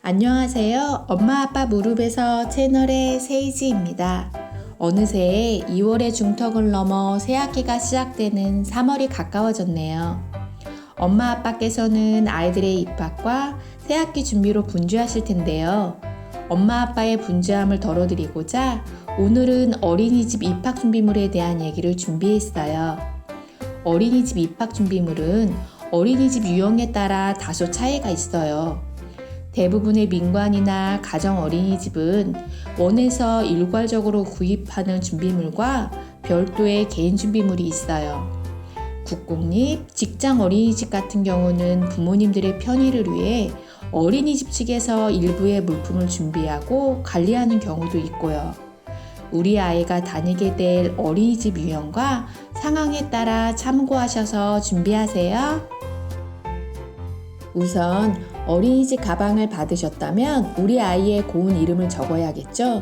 안녕하세요. 엄마 아빠 무릎에서 채널의 세이지입니다. 어느새 2월의 중턱을 넘어 새학기가 시작되는 3월이 가까워졌네요. 엄마 아빠께서는 아이들의 입학과 새학기 준비로 분주하실 텐데요. 엄마 아빠의 분주함을 덜어드리고자 오늘은 어린이집 입학 준비물에 대한 얘기를 준비했어요. 어린이집 입학 준비물은 어린이집 유형에 따라 다소 차이가 있어요. 대부분의 민관이나 가정 어린이집은 원에서 일괄적으로 구입하는 준비물과 별도의 개인 준비물이 있어요. 국공립, 직장 어린이집 같은 경우는 부모님들의 편의를 위해 어린이집 측에서 일부의 물품을 준비하고 관리하는 경우도 있고요. 우리 아이가 다니게 될 어린이집 유형과 상황에 따라 참고하셔서 준비하세요. 우선 어린이집 가방을 받으셨다면 우리 아이의 고운 이름을 적어야겠죠?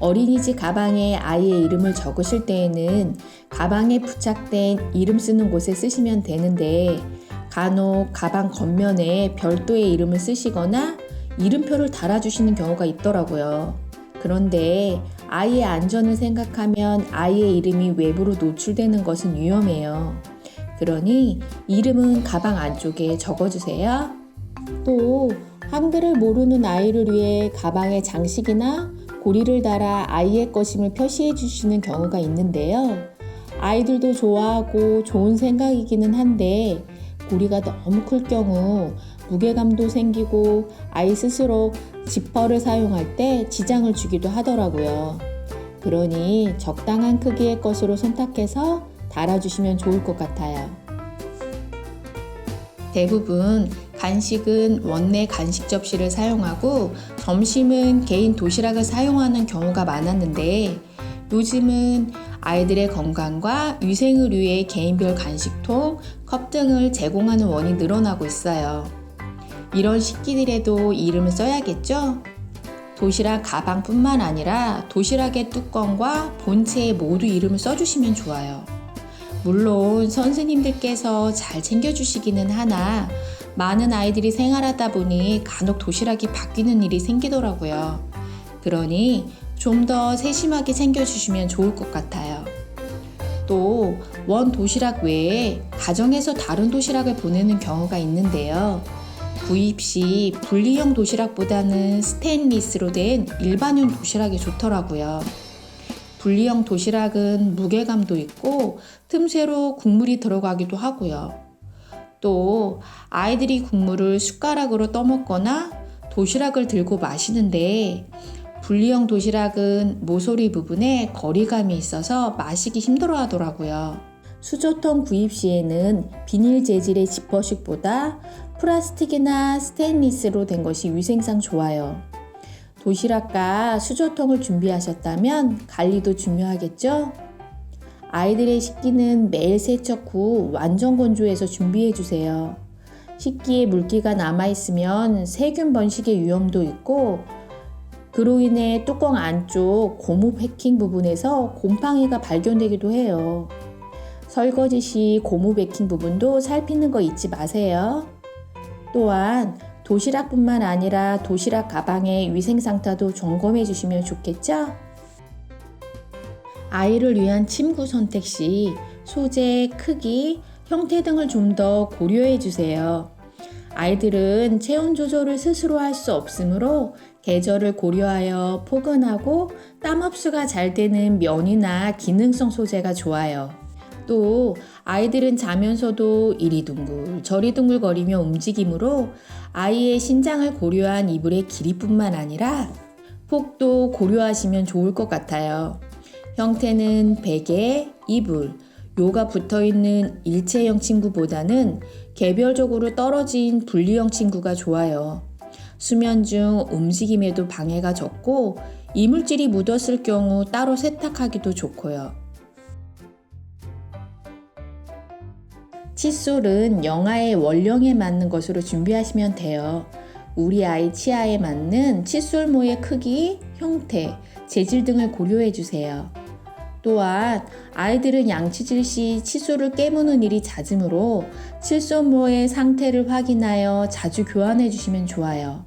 어린이집 가방에 아이의 이름을 적으실 때에는 가방에 부착된 이름 쓰는 곳에 쓰시면 되는데 간혹 가방 겉면에 별도의 이름을 쓰시거나 이름표를 달아주시는 경우가 있더라고요. 그런데 아이의 안전을 생각하면 아이의 이름이 외부로 노출되는 것은 위험해요. 그러니 이름은 가방 안쪽에 적어주세요. 또 한글을 모르는 아이를 위해 가방에 장식이나 고리를 달아 아이의 것임을 표시해 주시는 경우가 있는데요. 아이들도 좋아하고 좋은 생각이기는 한데 고리가 너무 클 경우 무게감도 생기고 아이 스스로 지퍼를 사용할 때 지장을 주기도 하더라고요. 그러니 적당한 크기의 것으로 선택해서 달아주시면 좋을 것 같아요. 대부분 간식은 원내 간식 접시를 사용하고 점심은 개인 도시락을 사용하는 경우가 많았는데 요즘은 아이들의 건강과 위생을 위해 개인별 간식통, 컵 등을 제공하는 원이 늘어나고 있어요. 이런 식기들에도 이름을 써야겠죠? 도시락 가방뿐만 아니라 도시락의 뚜껑과 본체에 모두 이름을 써주시면 좋아요. 물론 선생님들께서 잘 챙겨주시기는 하나 많은 아이들이 생활하다 보니 간혹 도시락이 바뀌는 일이 생기더라고요. 그러니 좀 더 세심하게 챙겨주시면 좋을 것 같아요. 또 원 도시락 외에 가정에서 다른 도시락을 보내는 경우가 있는데요. 구입 시 분리형 도시락보다는 스테인리스로 된 일반형 도시락이 좋더라고요. 분리형 도시락은 무게감도 있고 틈새로 국물이 들어가기도 하고요. 또 아이들이 국물을 숟가락으로 떠먹거나 도시락을 들고 마시는데 분리형 도시락은 모서리 부분에 거리감이 있어서 마시기 힘들어 하더라고요. 수저통 구입 시에는 비닐 재질의 지퍼식보다 플라스틱이나 스테인리스로 된 것이 위생상 좋아요. 도시락과 수저통을 준비하셨다면 관리도 중요하겠죠? 아이들의 식기는 매일 세척 후 완전 건조해서 준비해 주세요. 식기에 물기가 남아있으면 세균 번식의 위험도 있고 그로 인해 뚜껑 안쪽 고무 패킹 부분에서 곰팡이가 발견되기도 해요. 설거지 시 고무 패킹 부분도 살피는 거 잊지 마세요. 또한 도시락뿐만 아니라 도시락 가방의 위생 상태도 점검해 주시면 좋겠죠? 아이를 위한 침구 선택 시 소재, 크기, 형태 등을 좀 더 고려해 주세요. 아이들은 체온 조절을 스스로 할 수 없으므로 계절을 고려하여 포근하고 땀 흡수가 잘 되는 면이나 기능성 소재가 좋아요. 또 아이들은 자면서도 이리 둥글 저리 둥글거리며 움직이므로 아이의 신장을 고려한 이불의 길이뿐만 아니라 폭도 고려하시면 좋을 것 같아요. 형태는 베개, 이불, 요가 붙어있는 일체형 침구보다는 개별적으로 떨어진 분리형 침구가 좋아요. 수면 중 움직임에도 방해가 적고 이물질이 묻었을 경우 따로 세탁하기도 좋고요. 칫솔은 영아의 원령에 맞는 것으로 준비하시면 돼요. 우리 아이 치아에 맞는 칫솔모의 크기, 형태, 재질 등을 고려해 주세요. 또한 아이들은 양치질 시 칫솔을 깨무는 일이 잦으므로 칫솔모의 상태를 확인하여 자주 교환해 주시면 좋아요.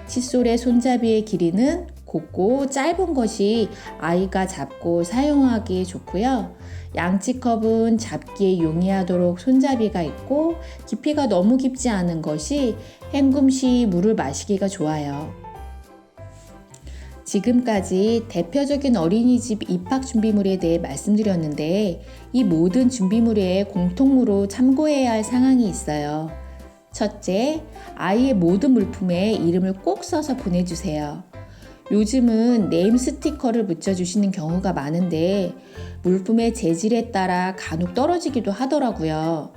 칫솔의 손잡이의 길이는 곱고 짧은 것이 아이가 잡고 사용하기에 좋고요. 양치컵은 잡기에 용이하도록 손잡이가 있고 깊이가 너무 깊지 않은 것이 헹굼 시 물을 마시기가 좋아요. 지금까지 대표적인 어린이집 입학 준비물에 대해 말씀드렸는데 이 모든 준비물에 공통으로 참고해야 할 상황이 있어요. 첫째, 아이의 모든 물품에 이름을 꼭 써서 보내주세요. 요즘은 네임 스티커를 붙여주시는 경우가 많은데 물품의 재질에 따라 간혹 떨어지기도 하더라고요.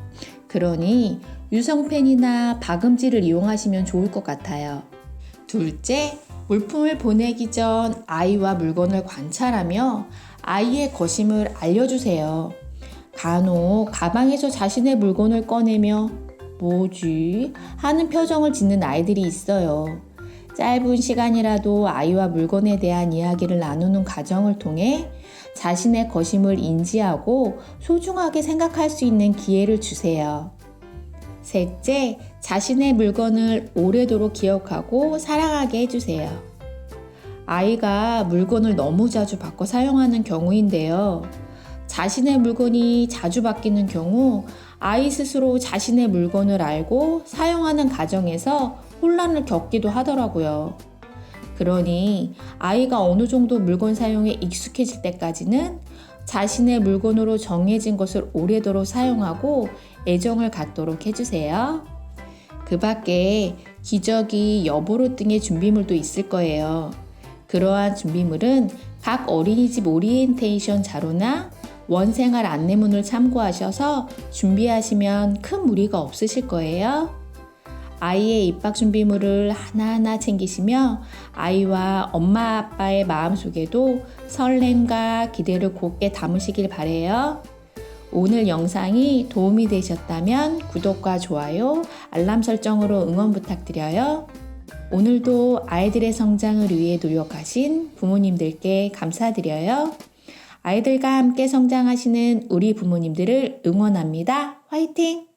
그러니 유성펜이나 박음질을 이용하시면 좋을 것 같아요. 둘째, 물품을 보내기 전 아이와 물건을 관찰하며 아이의 거심을 알려주세요. 간혹 가방에서 자신의 물건을 꺼내며 뭐지? 하는 표정을 짓는 아이들이 있어요. 짧은 시간이라도 아이와 물건에 대한 이야기를 나누는 과정을 통해 자신의 거심을 인지하고 소중하게 생각할 수 있는 기회를 주세요. 셋째, 자신의 물건을 오래도록 기억하고 사랑하게 해주세요. 아이가 물건을 너무 자주 바꿔 사용하는 경우인데요. 자신의 물건이 자주 바뀌는 경우 아이 스스로 자신의 물건을 알고 사용하는 과정에서 혼란을 겪기도 하더라고요. 그러니 아이가 어느 정도 물건 사용에 익숙해질 때까지는 자신의 물건으로 정해진 것을 오래도록 사용하고 애정을 갖도록 해주세요. 그 밖에 기저귀, 여보로 등의 준비물도 있을 거예요. 그러한 준비물은 각 어린이집 오리엔테이션 자료나 원생활 안내문을 참고하셔서 준비하시면 큰 무리가 없으실 거예요. 아이의 입학 준비물을 하나하나 챙기시며 아이와 엄마 아빠의 마음속에도 설렘과 기대를 곱게 담으시길 바래요. 오늘 영상이 도움이 되셨다면 구독과 좋아요, 알람 설정으로 응원 부탁드려요. 오늘도 아이들의 성장을 위해 노력하신 부모님들께 감사드려요. 아이들과 함께 성장하시는 우리 부모님들을 응원합니다. 화이팅!